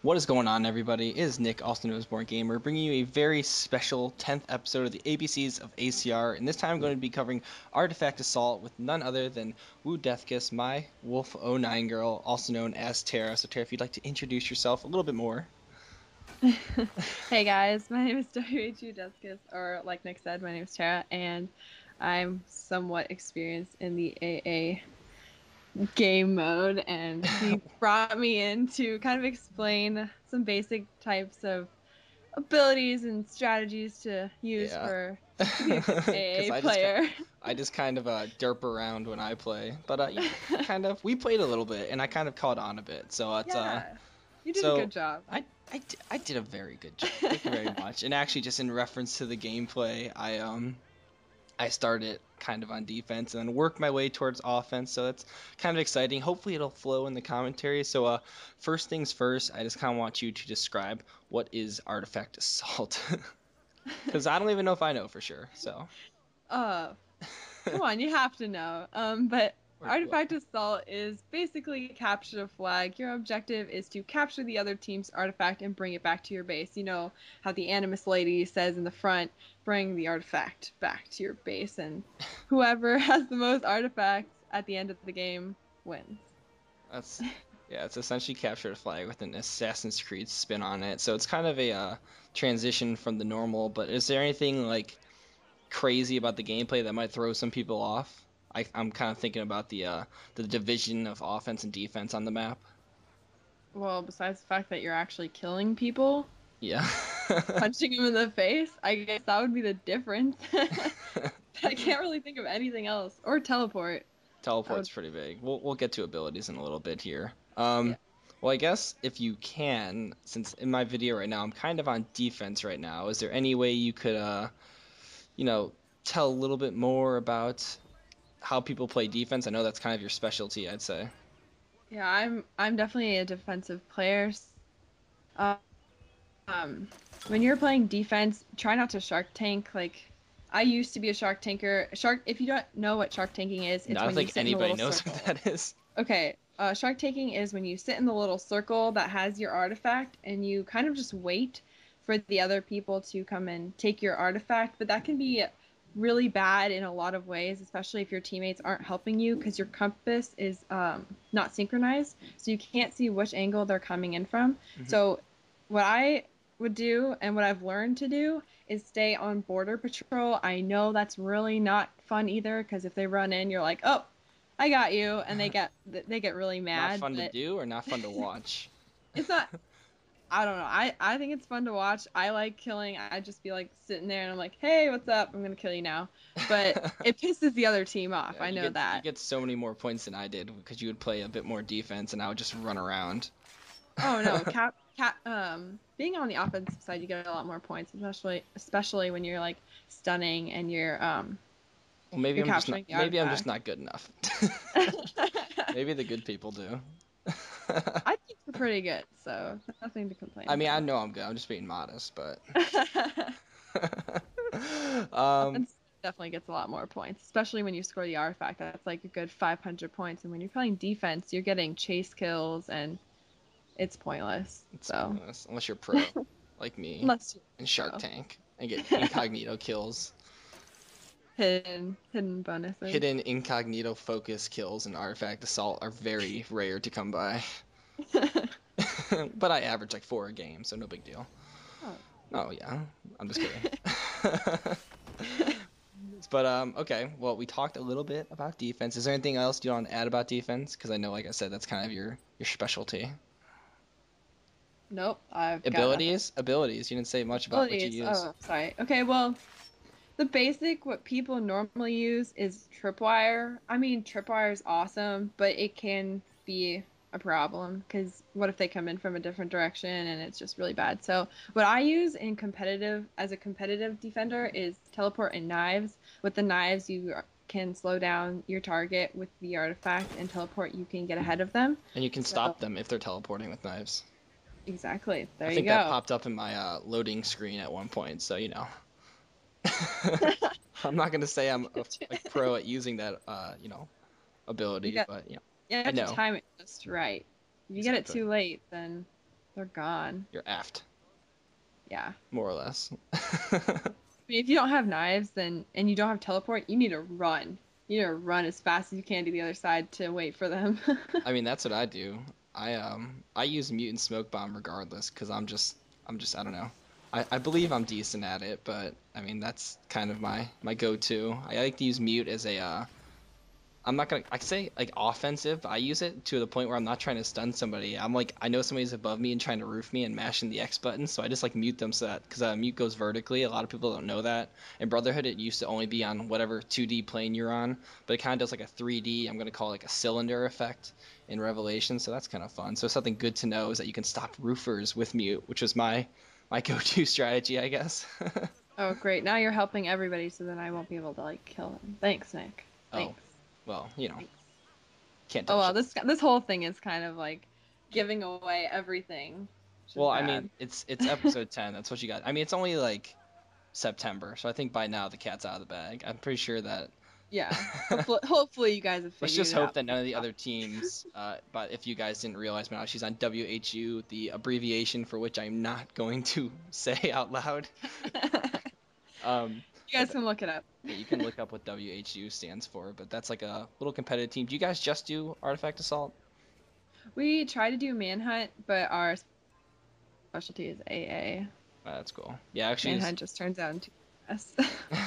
What is going on, everybody? It is Nick, also known as BournGamer, bringing you a very special 10th episode of the ABCs of ACR, and this time I'm going to be covering Artifact Assault with none other than Woo Deathkiss, my Wolf09Girl, also known as Tara. So, Tara, if you'd like to introduce yourself a little bit more. Hey guys, my name is WHU Jeskis, or like Nick said, my name is Tara, and I'm somewhat experienced in the AA game mode, and he brought me in to kind of explain some basic types of abilities and strategies to use Yeah, to be a good because AA I just player. I just kind of derp around when I play, but kind of we played a little bit, and I kind of caught on a bit. So Yeah, you did a good so job. I did a very good job. Thank you very much. And actually, just in reference to the gameplay, I started kind of on defense and then worked my way towards offense. So that's kind of exciting. Hopefully, it'll flow in the commentary. So first things first, I just kind of want you to describe what is artifact assault, because I don't even know if I know for sure. So. Uh, Come on, you have to know. But What? artifact assault is basically capture a flag. Your objective is to capture the other team's artifact and bring it back to your base. You know how the Animus lady says in the front, bring the artifact back to your base, and whoever has the most artifacts at the end of the game wins. That's yeah, it's essentially capture a flag with an Assassin's Creed spin on it. So it's kind of a transition from the normal. But is there anything like crazy about the gameplay that might throw some people off? I'm kind of thinking about the division of offense and defense on the map. Well, besides the fact that you're actually killing people, Yeah. punching them in the face, I guess that would be the difference. I can't really think of anything else. Or teleport. That Teleport's would, pretty big. We'll get to abilities in a little bit here. yeah. Well, I guess if you can, since in my video right now I'm kind of on defense right now, is there any way you could you know, tell a little bit more about how people play defense? I know that's kind of your specialty, I'd say. Yeah, I'm definitely a defensive player. Um, when you're playing defense, try not to shark tank. Like I used to be a shark tanker. Shark, if you don't know what shark tanking is, I it's don't when you think sit in the anybody little knows what circle. that is. Okay, shark tanking is when you sit in the little circle that has your artifact and you kind of just wait for the other people to come and take your artifact. But that can be really bad in a lot of ways, especially if your teammates aren't helping you because your compass is not synchronized, so you can't see which angle they're coming in from. Hmm. So what I would do and what I've learned to do is stay on border patrol. I know that's really not fun either because if they run in, you're like, "Oh, I got you," and they get really Not mad, fun to but do or not fun to watch? it's not. I don't know. I think it's fun to watch. I like killing. I just be like sitting there and I'm like, "Hey, what's up? I'm gonna kill you now." But it pisses the other team off. Yeah, I you know get that. so many more points than I did because you would play a bit more defense and I would just run around. Oh no, being on the offensive side, you get a lot more points, especially when you're like stunning and Well, you're capturing the maybe I'm just artifact. not good enough. Maybe the good people do. I think you're pretty good, so nothing to complain I mean, I about. know I'm good. I'm just being modest, but um, Offense definitely gets a lot more points, especially when you score the artifact. That's like a good 500 points. And when you're playing defense, you're getting chase kills, and it's pointless. it's So pointless unless you're pro, like me, unless you're and Shark pro, Tank, and get incognito kills. hidden bonuses. Hidden incognito focus kills and artifact assault are very rare to come by. But I average like four a game, so no big deal. Oh, Oh yeah, I'm just kidding. But okay. Well, we talked a little bit about defense. Is there anything else you want to add about defense? Because I know, like I said, that's kind of your specialty. nope, I've got nothing. Abilities. You didn't say much about what you Abilities. use. Oh, sorry. Okay, well, the basic what people normally use is tripwire. I mean, tripwire is awesome, but it can be a problem because what if they come in from a different direction and it's just really bad. So what I use in competitive as a competitive defender is teleport and knives. With the knives, you can slow down your target with the artifact, and teleport you can get ahead of them. And you can So stop them if they're teleporting with knives. exactly, I there you think that go. popped up in my loading screen at one point, so I'm not gonna say I'm like pro at using that You ability, got but you I have to know time it just right. If you get it exactly. too late, then they're gone. You're effed, Yeah. more or less. I mean, if you don't have knives, then and you don't have teleport, you need to run. You need to run as fast as you can to the other side to wait for them. I mean, that's what I do. I use mutant smoke bomb regardless because I'm just I don't know. I believe I'm decent at it, but I mean that's kind of my go-to. I like to use mute as a I'm not gonna. I say like offensive. But I use it to the point where I'm not trying to stun somebody. I'm like I know somebody's above me and trying to roof me and mashing the X button, so I just like mute them so that because mute goes vertically. A lot of people don't know that. In Brotherhood, it used to only be on whatever 2D plane you're on, but it kind of does like a 3D. I'm gonna call it like a cylinder effect in Revelation, so that's kind of fun. So something good to know is that you can stop roofers with mute, which was my go-to strategy, I guess. Oh, great. Now you're helping everybody, so then I won't be able to like kill him. Thanks, Nick. Oh, Thanks. well, Thanks. can't Oh touch well, that. this whole thing is kind of like giving away everything, which is Well, I mean, bad. it's episode 10. That's what you got. I mean, it's only like September, so I think by now the cat's out of the bag. I'm pretty sure that. Yeah. Hopefully you guys have Let's figured just it hope out. that none of the other teams. But if you guys didn't realize, now she's on WHU, the abbreviation for which I'm not going to say out loud. Um, You but guys can look it up. yeah, you can look up what WHU stands for. But that's like a little competitive team. Do you guys just do Artifact Assault? We try to do manhunt, but our specialty is AA. That's cool. Yeah, actually, Manhunt just turns out into us.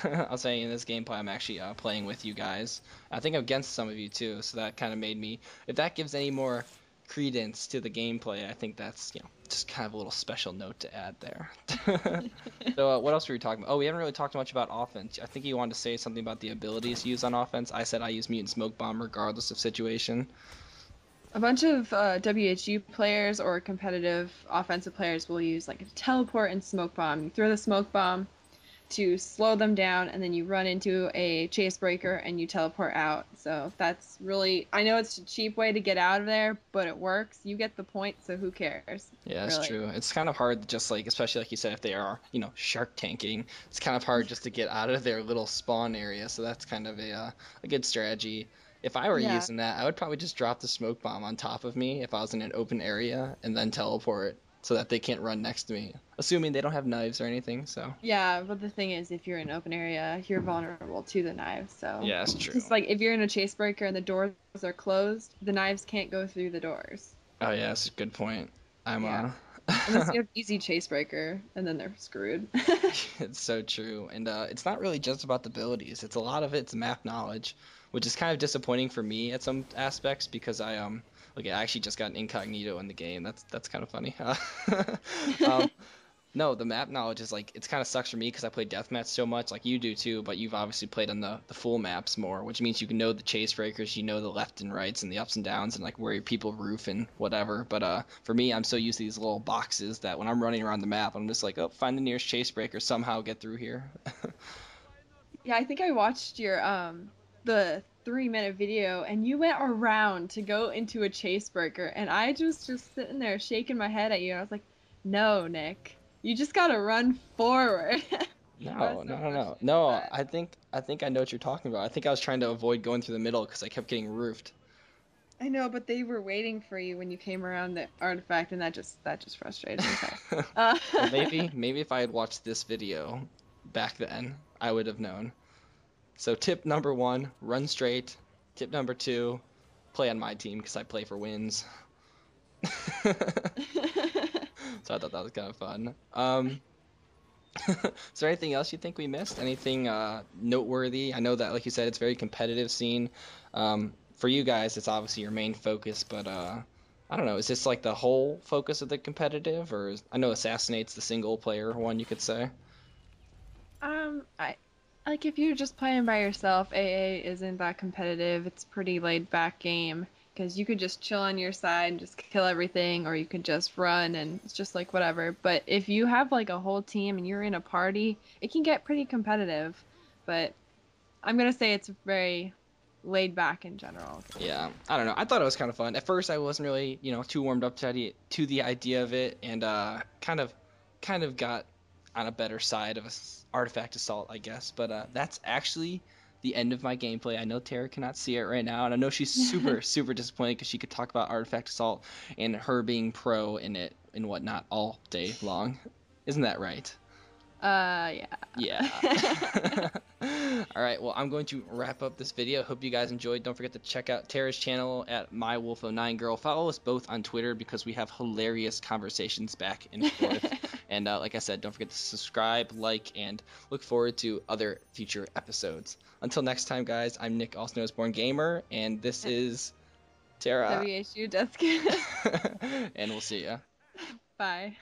I'll say in this gameplay, I'm actually playing with you guys. I think against some of you too, so that kind of made me. If that gives any more credence to the gameplay, I think that's just kind of a little special note to add there. So what else were we talking about? Oh, we haven't really talked much about offense. I think you wanted to say something about the abilities used on offense. I said I use mutant smoke bomb regardless of situation. A bunch of WHU players or competitive offensive players will use like a teleport and smoke bomb. You throw the smoke bomb to slow them down, and then you run into a chase breaker and you teleport out. So that's really, I know it's a cheap way to get out of there, but it works. You get the point, so who cares? Yeah, that's Really. true. It's kind of hard, just like, especially like you said, if they are, shark tanking, it's kind of hard just to get out of their little spawn area. So that's kind of a good strategy. If I were Yeah. using that, I would probably just drop the smoke bomb on top of me if I was in an open area and then teleport so that they can't run next to me, assuming they don't have knives or anything. So Yeah, but the thing is, if you're in an open area, you're vulnerable to the knives. So, yeah, that's true. just like if you're in a chase breaker and the doors are closed, the knives can't go through the doors. Oh yeah, that's a good point. I'm Yeah. Unless you have easy chase breaker, and then they're screwed. It's so true. And it's not really just about the abilities. It's a lot of it's map knowledge, which is kind of disappointing for me at some aspects because I actually just got an incognito in the game. That's kind of funny. um, no, the map knowledge is like it's kind of sucks for me because I play deathmatch so much, like you do too. But you've obviously played on the full maps more, which means you can know the chase breakers, you know the left and rights and the ups and downs and like where your people roof and whatever. But for me, I'm so used to these little boxes that when I'm running around the map, I'm just like, oh, find the nearest chase breaker, somehow get through here. Yeah, I think I watched your the 3 minute video, and you went around to go into a chase breaker, and I just sitting there shaking my head at you. And I was like, "No, Nick, you just gotta run forward." I was No, no, so no, no, frustrated with no. that. I think I know what you're talking about. I think I was trying to avoid going through the middle because I kept getting roofed. I know, but they were waiting for you when you came around the artifact, and that just frustrated me. Sorry. Uh, Well, maybe if I had watched this video back then, I would have known. So tip number one, run straight. Tip number two, play on my team because I play for wins. So I thought that was kind of fun. Is there anything else you think we missed? Anything noteworthy? I know that, like you said, it's a very competitive scene. For you guys, it's obviously your main focus, but I don't know. Is this like the whole focus of the competitive, or I know Assassinate's the single player one you could say? I like if you're just playing by yourself, AA isn't that competitive. It's a pretty laid back game because you could just chill on your side and just kill everything, or you could just run and it's just like whatever. But if you have like a whole team and you're in a party, it can get pretty competitive. But I'm gonna say it's very laid back in general. Yeah, I don't know. I thought it was kind of fun. At first, I wasn't really, too warmed up to the idea of it, and kind of got on a better side of artifact assault, I guess. But that's actually the end of my gameplay. I know Tara cannot see it right now, and I know she's super, super disappointed because she could talk about Artifact Assault and her being pro in it and whatnot all day long. Isn't that right? Yeah. Yeah. All right, well, I'm going to wrap up this video. Hope you guys enjoyed. Don't forget to check out Tara's channel at MyWolf09Girl. Follow us both on Twitter because we have hilarious conversations back and forth. And like I said, don't forget to subscribe, like, and look forward to other future episodes. Until next time, guys, I'm Nick, also known as BournGamer, and this is Tara. WHU Desk. And we'll see ya. Bye.